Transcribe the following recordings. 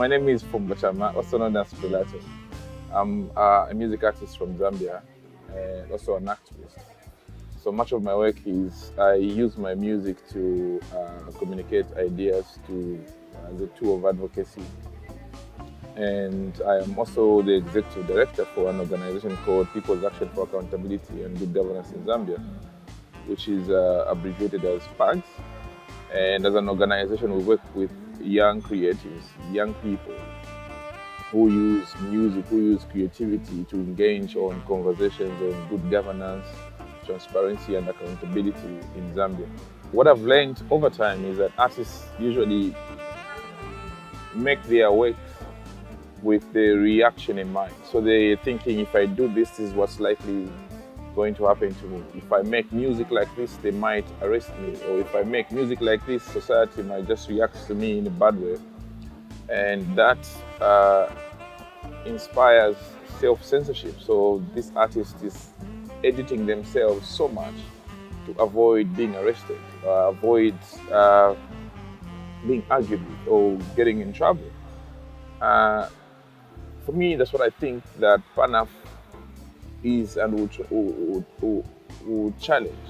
My name is Fumbachama, also known as Pilato. I'm a music artist from Zambia and also an activist. So much of my work is I use my music to communicate ideas to as a tool of advocacy. And I am also the executive director for an organization called People's Action for Accountability and Good Governance in Zambia, which is abbreviated as PAGS. And as an organization, we work with young creatives, young people who use music, who use creativity to engage on conversations on good governance, transparency, and accountability in Zambia. What I've learned over time is that artists usually make their work with the reaction in mind. So they're thinking, if I do this, this is what's likely going to happen to me. If I make music like this, they might arrest me. Or if I make music like this, society might just react to me in a bad way. And that inspires self-censorship. So this artist is editing themselves so much to avoid being arrested, avoid being argued with or getting in trouble. For me, that's what I think that PANAF is and will challenge.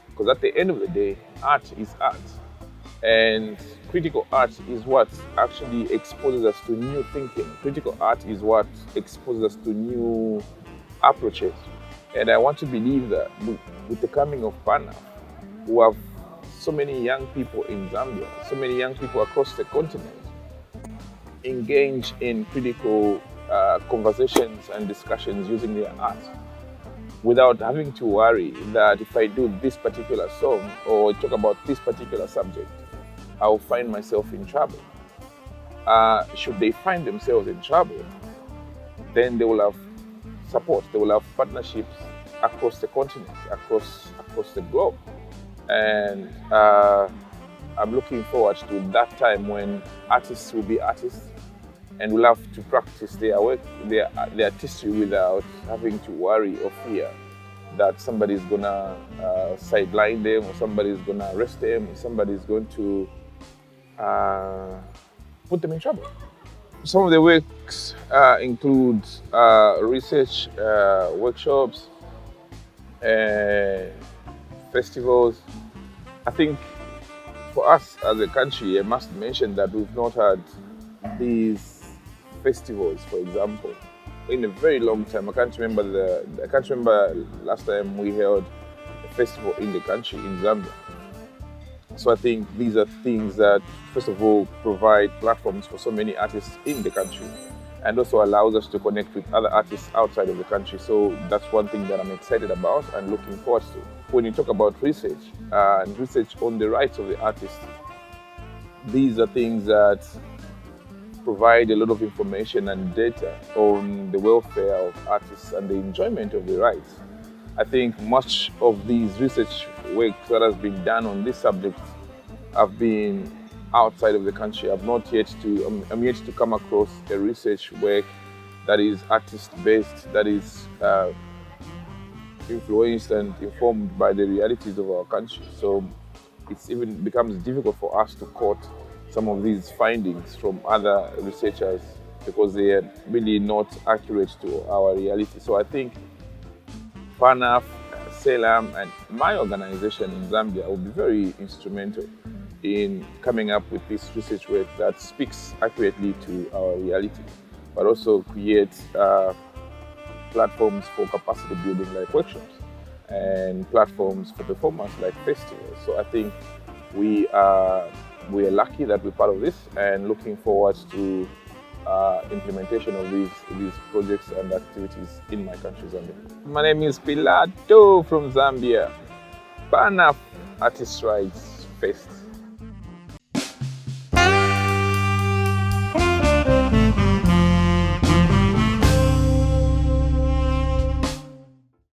Because at the end of the day, art is art. And critical art is what actually exposes us to new thinking. Critical art is what exposes us to new approaches. And I want to believe that with the coming of PANAF, who have so many young people in Zambia, so many young people across the continent, engage in critical conversations and discussions using their art without having to worry that if I do this particular song or talk about this particular subject, I'll find myself in trouble. Should they find themselves in trouble, then they will have support, they will have partnerships across the continent, across the globe. And I'm looking forward to that time when artists will be artists and will have to practice their work, their artistry without having to worry or fear that somebody's gonna sideline them or somebody's gonna arrest them or somebody's going to put them in trouble. Some of the works include research workshops, festivals. I think for us as a country, I must mention that we've not had these festivals, for example, in a very long time. I can't remember last time we held a festival in the country, in Zambia. So I think these are things that, first of all, provide platforms for so many artists in the country and also allows us to connect with other artists outside of the country. So that's one thing that I'm excited about and looking forward to. When you talk about research and research on the rights of the artist, these are things that provide a lot of information and data on the welfare of artists and the enjoyment of the rights. I think much of these research work that has been done on this subject have been outside of the country. I'm yet to come across a research work that is artist-based, that is influenced and informed by the realities of our country. So it even becomes difficult for us to quote some of these findings from other researchers because they are really not accurate to our reality. So I think PANAF, SELAM, and my organization in Zambia will be very instrumental in coming up with this research work that speaks accurately to our reality, but also creates platforms for capacity building like workshops and platforms for performance like festivals. So I think we are lucky that we're part of this and looking forward to implementation of these projects and activities in my country, Zambia. My name is Pilato from Zambia. PANAF Artist Rights Fest.